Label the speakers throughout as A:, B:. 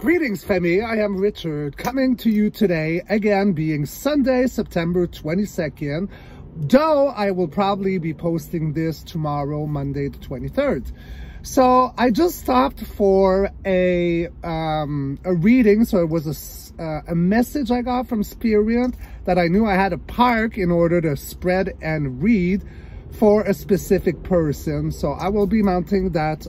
A: Greetings, Femi. I am Richard, coming to you today, again, being Sunday, September 22nd, though I will probably be posting this tomorrow, Monday the 23rd. So I just stopped for a reading. So it was a message I got from Spirit that I knew I had to park in order to spread and read for a specific person. So I will be mounting that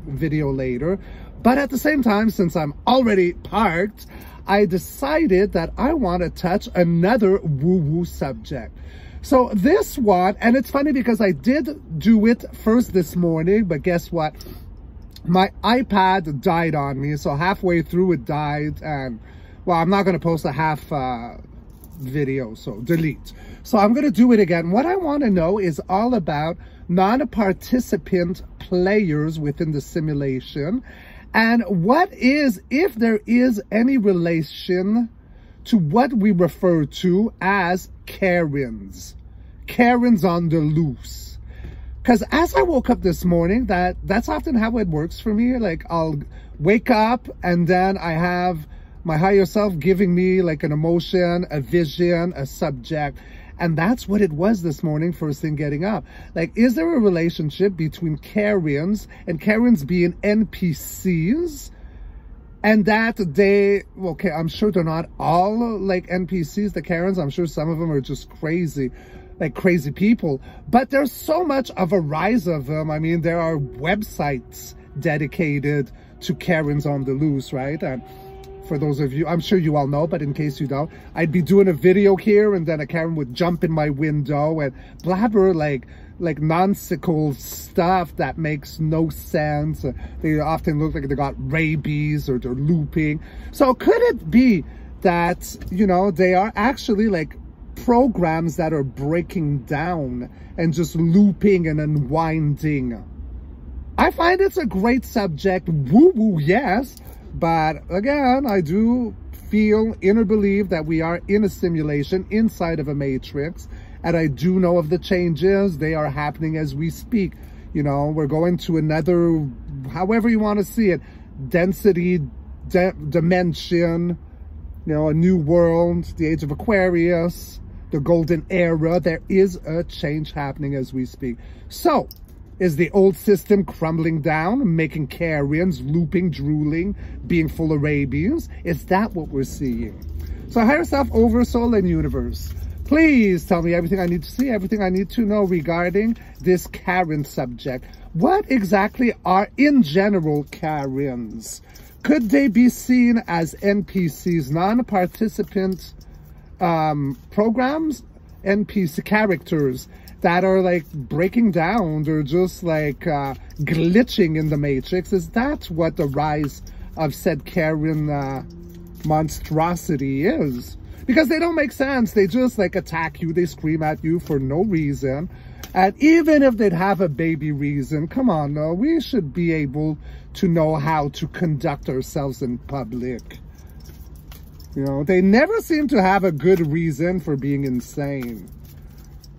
A: video later. But at the same time, since I'm already parked, I decided that I want to touch another woo-woo subject. So this one, and it's funny because I did do it first this morning, but guess what? My iPad died on me. So halfway through it died, and well, I'm not going to post a half video, so delete. So I'm going to do it again. What I want to know is all about non-participant players within the simulation. And what is, if there is any relation to what we refer to as Karens. Karens on the loose. Because as I woke up this morning, that's often how it works for me. Like, I'll wake up and then I have my higher self giving me like an emotion, a vision, a subject. And that's what it was this morning, first thing getting up. Like, is there a relationship between Karens and Karens being NPCs? And that they, okay, I'm sure they're not all like NPCs, the Karens. I'm sure some of them are just crazy, like crazy people. But there's so much of a rise of them. I mean, there are websites dedicated to Karens on the loose, right? And for those of you, I'm sure you all know, but in case you don't, I'd be doing a video here and then a Karen would jump in my window and blabber like nonsensical stuff that makes no sense. They often look like they got rabies or they're looping. So could it be that, you know, they are actually like programs that are breaking down and just looping and unwinding? I find it's a great subject. Woo-woo, yes. But again, I do feel, inner believe that we are in a simulation inside of a matrix. And I do know of the changes. They are happening as we speak. You know, we're going to another, however you want to see it, density, dimension, you know, a new world, the age of Aquarius, the golden era. There is a change happening as we speak. So, is the old system crumbling down, making Karens, looping, drooling, being full of rabies? Is that what we're seeing? So higher self, oversoul, and universe, please tell me everything I need to see, everything I need to know regarding this Karen subject. What exactly are, in general, Karens? Could they be seen as NPCs, non-participant programs, NPC characters that are like breaking down? They're just like glitching in the matrix. Is that what the rise of said Karen monstrosity is? Because they don't make sense. They just like attack you. They scream at you for no reason. And even if they'd have a baby reason, come on, no, we should be able to know how to conduct ourselves in public. You know, they never seem to have a good reason for being insane.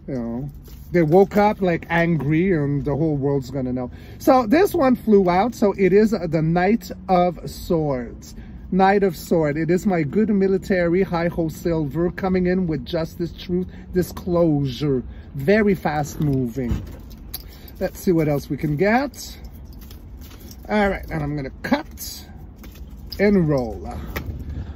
A: You know, they woke up like angry and the whole world's gonna know. So this one flew out. So it is the Knight of Swords. Knight of Sword. It is my good military, high-ho silver, coming in with justice, truth, disclosure. Very fast moving. Let's see what else we can get. All right, and I'm gonna cut and roll.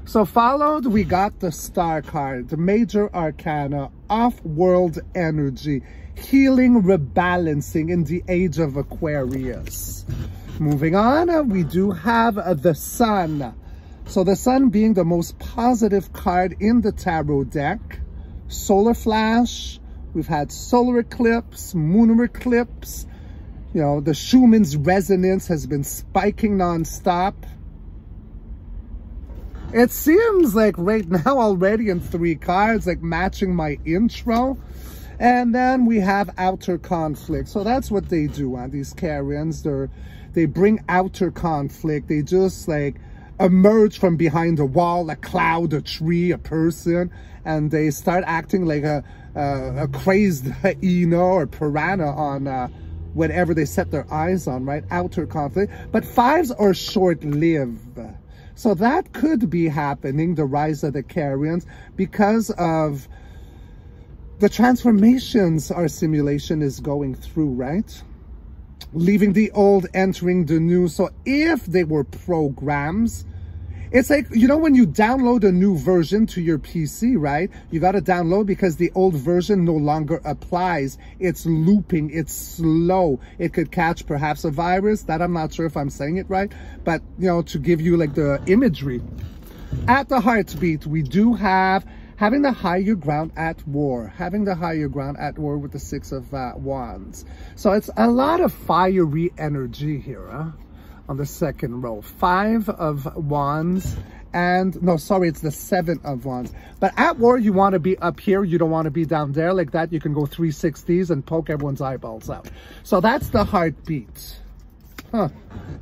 A: So followed, we got the Star card, the Major Arcana, off-world energy, healing, rebalancing in the age of Aquarius. Moving on, we do have the Sun. So the Sun being the most positive card in the tarot deck. Solar flash, we've had solar eclipse, lunar eclipse. You know, the Schumann's resonance has been spiking non-stop. It seems like right now already in 3 cards, like matching my intro. And then we have outer conflict. So that's what they do on these Karens. They bring outer conflict. They just like emerge from behind a wall, a cloud, a tree, a person, and they start acting like a crazed hyena or piranha on whatever they set their eyes on, right? Outer conflict. But 5s are short-lived. So that could be happening, the rise of the Carians, because of the transformations our simulation is going through, right? Leaving the old, entering the new. So if they were programs, it's like, you know, when you download a new version to your PC, right? You got to download because the old version no longer applies. It's looping. It's slow. It could catch perhaps a virus. That I'm not sure if I'm saying it right. But, you know, to give you like the imagery. At the heartbeat, we do have having the higher ground at war. Having the higher ground at war with the Six of Wands. So it's a lot of fiery energy here, huh? On the second row. Five of Wands and no, sorry, it's the Seven of Wands. But at war, you want to be up here. You don't want to be down there like that. You can go 360s and poke everyone's eyeballs out. So that's the heartbeat. Huh.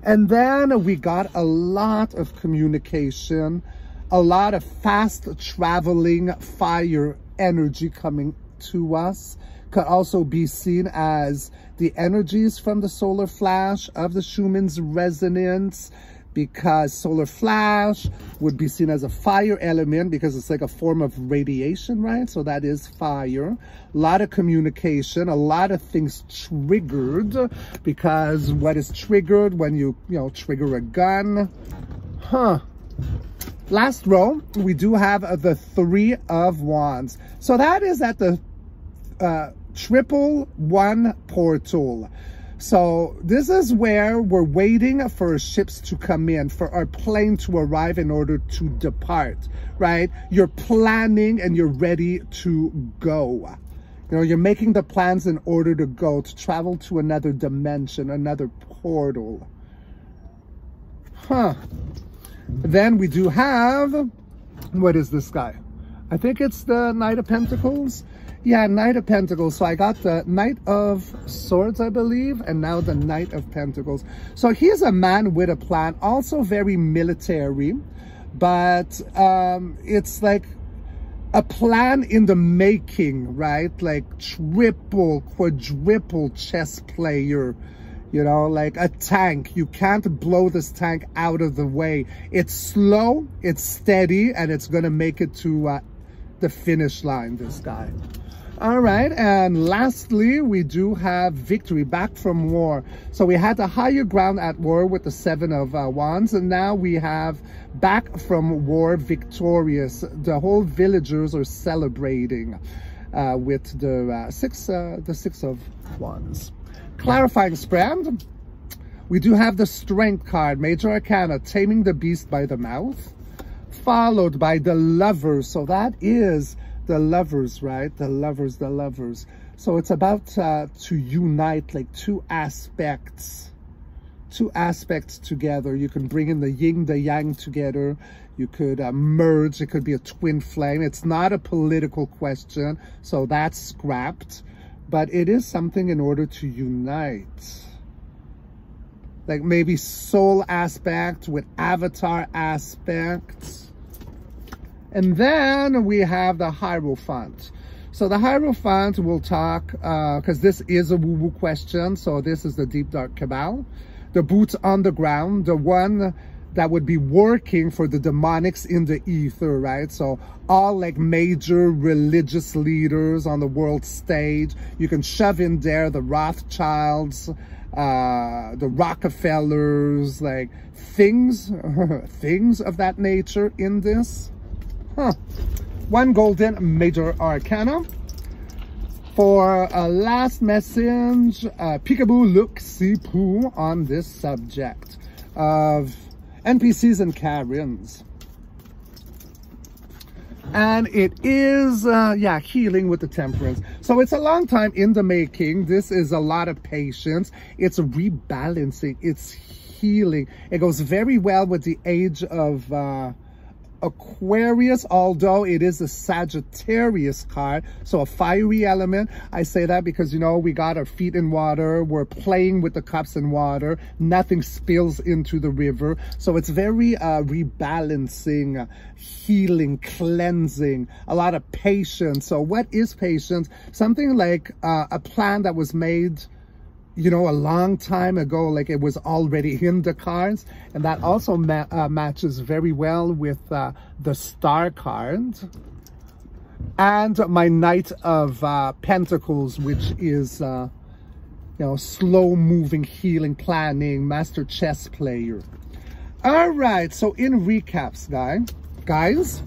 A: And then we got a lot of communication, a lot of fast traveling fire energy coming to us. Could also be seen as the energies from the solar flash of the Schumann's resonance, because solar flash would be seen as a fire element because it's like a form of radiation, right? So that is fire. A lot of communication, a lot of things triggered, because what is triggered when you trigger a gun? Huh. Last row, we do have the Three of Wands. So that is at the triple one portal. So this is where we're waiting for ships to come in, for our plane to arrive in order to depart, right? You're planning and you're ready to go. You know, you're making the plans in order to go, to travel to another dimension, another portal. Huh. Then we do have, what is this guy? I think it's the Knight of Pentacles. Yeah, Knight of Pentacles. So I got the Knight of Swords, I believe, and now the Knight of Pentacles. So he's a man with a plan, also very military, but it's like a plan in the making, right? Like triple, quadruple chess player, you know, like a tank. You can't blow this tank out of the way. It's slow, it's steady, and it's going to make it to the finish line, this guy. All right, and lastly, we do have victory, back from war. So we had the higher ground at war with the Seven of Wands, and now we have back from war, victorious. The whole villagers are celebrating with the Six of Wands. Clarifying spread, we do have the Strength card, Major Arcana, taming the beast by the mouth, followed by the Lovers. So that is the Lovers, right? The Lovers. So it's about to unite, like two aspects together. You can bring in the yin, the yang together. You could merge. It could be a twin flame. It's not a political question, so that's scrapped. But it is something in order to unite. Like maybe soul aspect with avatar aspects. And then we have the Hierophant. So the Hierophant will talk, because this is a woo-woo question. So this is the Deep Dark Cabal. The boots on the ground, the one that would be working for the demonics in the ether, right? So all like major religious leaders on the world stage. You can shove in there the Rothschilds, the Rockefellers, like things of that nature in this. Huh. One golden Major Arcana. For a last message, peekaboo look-see-poo on this subject of NPCs and Carians. And it is, yeah, healing with the Temperance. So it's a long time in the making. This is a lot of patience. It's rebalancing. It's healing. It goes very well with the age of Aquarius, although it is a Sagittarius card, so a fiery element. I say that because, you know, we got our feet in water, we're playing with the cups in water, nothing spills into the river. So it's very rebalancing, healing, cleansing, a lot of patience. So what is patience? Something like a plan that was made you know, a long time ago, like it was already in the cards. And that also matches very well with the Star card. And my Knight of Pentacles, which is, you know, slow-moving, healing, planning, master chess player. All right, so in recaps, guys,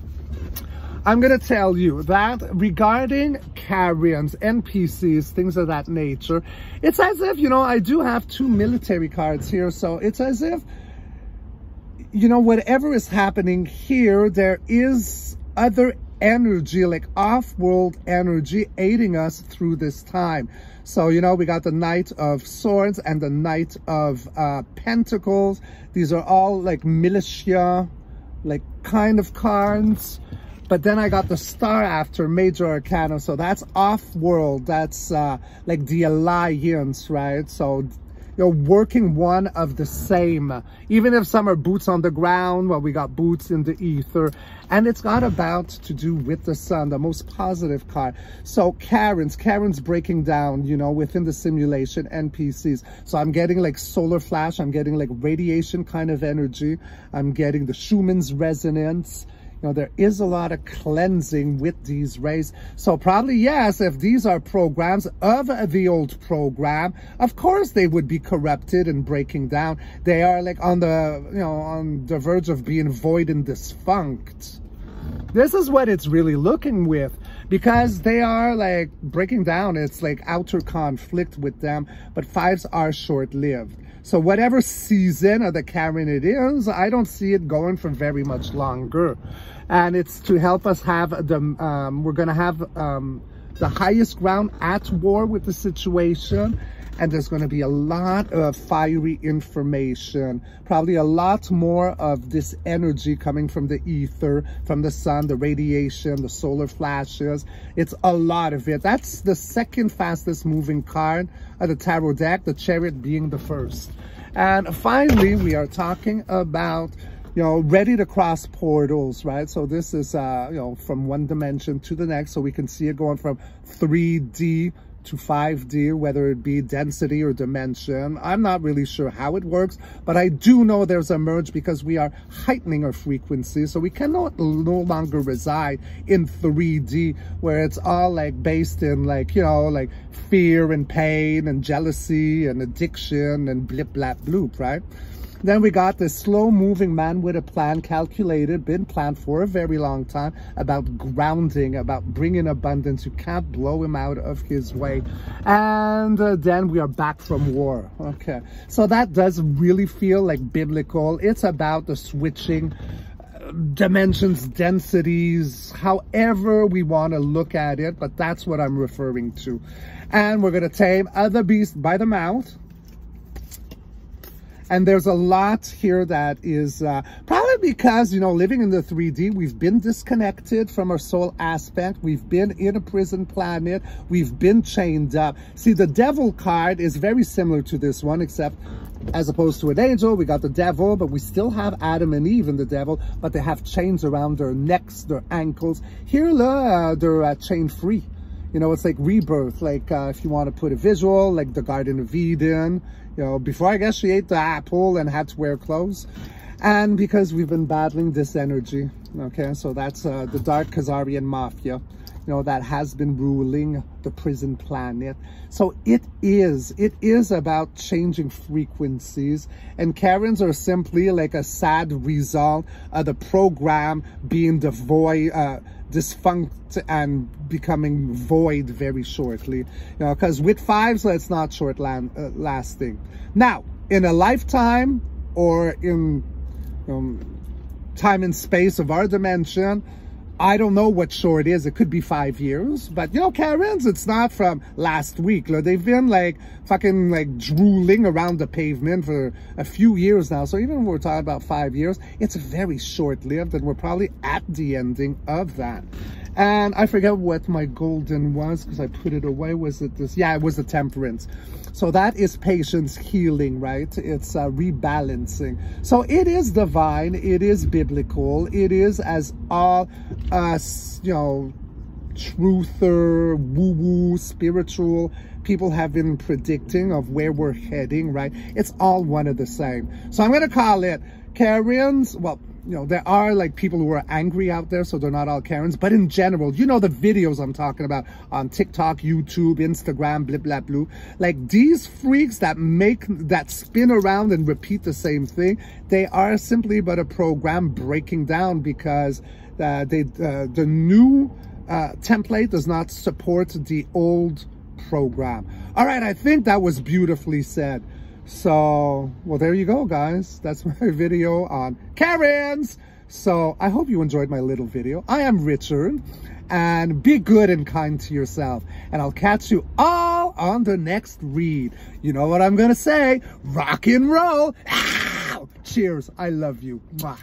A: I'm going to tell you that regarding Karens, NPCs, things of that nature, it's as if, you know, I do have 2 military cards here. So it's as if, you know, whatever is happening here, there is other energy, like off-world energy, aiding us through this time. So, you know, we got the Knight of Swords and the Knight of Pentacles. These are all like militia, like kind of cards. But then I got the Star after Major Arcana. So that's off-world. That's like the Alliance, right? So, you know, working one of the same. Even if some are boots on the ground, well, we got boots in the ether. And it's got about to do with the sun, the most positive card. So Karen's breaking down, you know, within the simulation, NPCs. So I'm getting like solar flash. I'm getting like radiation kind of energy. I'm getting the Schumann's resonance. You know, there is a lot of cleansing with these rays. So probably, yes, if these are programs of the old program, of course they would be corrupted and breaking down. They are like on the, you know, on the verge of being void and defunct. This is what it's really looking with, because they are like breaking down. It's like outer conflict with them, but 5s are short-lived. So whatever season of the Karen it is, I don't see it going for very much longer. And it's to help us have the, we're going to have the highest ground at war with the situation. And there's going to be a lot of fiery information, probably a lot more of this energy coming from the ether, from the sun, the radiation, the solar flashes. It's a lot of it. That's the second fastest moving card of the tarot deck, the Chariot being the first. And finally, we are talking about, you know, ready to cross portals, right? So this is, you know, from one dimension to the next. So we can see it going from 3D to 5D, whether it be density or dimension. I'm not really sure how it works, but I do know there's a merge because we are heightening our frequency. So we cannot no longer reside in 3D where it's all like based in like, you know, like fear and pain and jealousy and addiction and blip, blap, bloop, right? Then we got this slow-moving man with a plan, calculated, been planned for a very long time, about grounding, about bringing abundance. You can't blow him out of his way. And then we are back from war. Okay, so that does really feel like biblical. It's about the switching dimensions, densities, however we want to look at it, but that's what I'm referring to. And we're going to tame other beast by the mouth. And there's a lot here that is probably because, you know, living in the 3D, we've been disconnected from our soul aspect. We've been in a prison planet. We've been chained up. See, the devil card is very similar to this one, except as opposed to an angel, we got the devil, but we still have Adam and Eve in the devil, but they have chains around their necks, their ankles. Here, they're chain free. You know, it's like rebirth. Like if you want to put a visual, like the Garden of Eden. You know, before I guess she ate the apple and had to wear clothes. And because we've been battling this energy. Okay, so that's the Dark Khazarian Mafia. You know, that has been ruling the prison planet. So it is about changing frequencies. And Karens are simply like a sad result of the program being devoid, defunct and becoming void very shortly. You know, because with 5s, it's not short lasting. Now, in a lifetime or in time and space of our dimension, I don't know what short is. It could be 5 years. But, you know, Karens, it's not from last week. They've been, like, fucking, like, drooling around the pavement for a few years now. So even when we're talking about 5 years, it's very short-lived. And we're probably at the ending of that. And I forget what my golden was because I put it away. Was it this? Yeah, it was the Temperance. So that is patience, healing, right? It's rebalancing. So it is divine. It is biblical. It is as all us, you know, truther, woo-woo, spiritual people have been predicting of where we're heading, right? It's all one of the same. So I'm going to call it Karens. Well, you know, there are like people who are angry out there, so they're not all Karens. But in general, you know the videos I'm talking about on TikTok, YouTube, Instagram, blah, blah, blah. Like these freaks that spin around and repeat the same thing, they are simply but a program breaking down because the new template does not support the old program. All right, I think that was beautifully said. So, well, there you go, guys. That's my video on Karens. So I hope you enjoyed my little video. I am Richard, and be good and kind to yourself. And I'll catch you all on the next read. You know what I'm going to say? Rock and roll. Ow! Cheers. I love you. Mwah.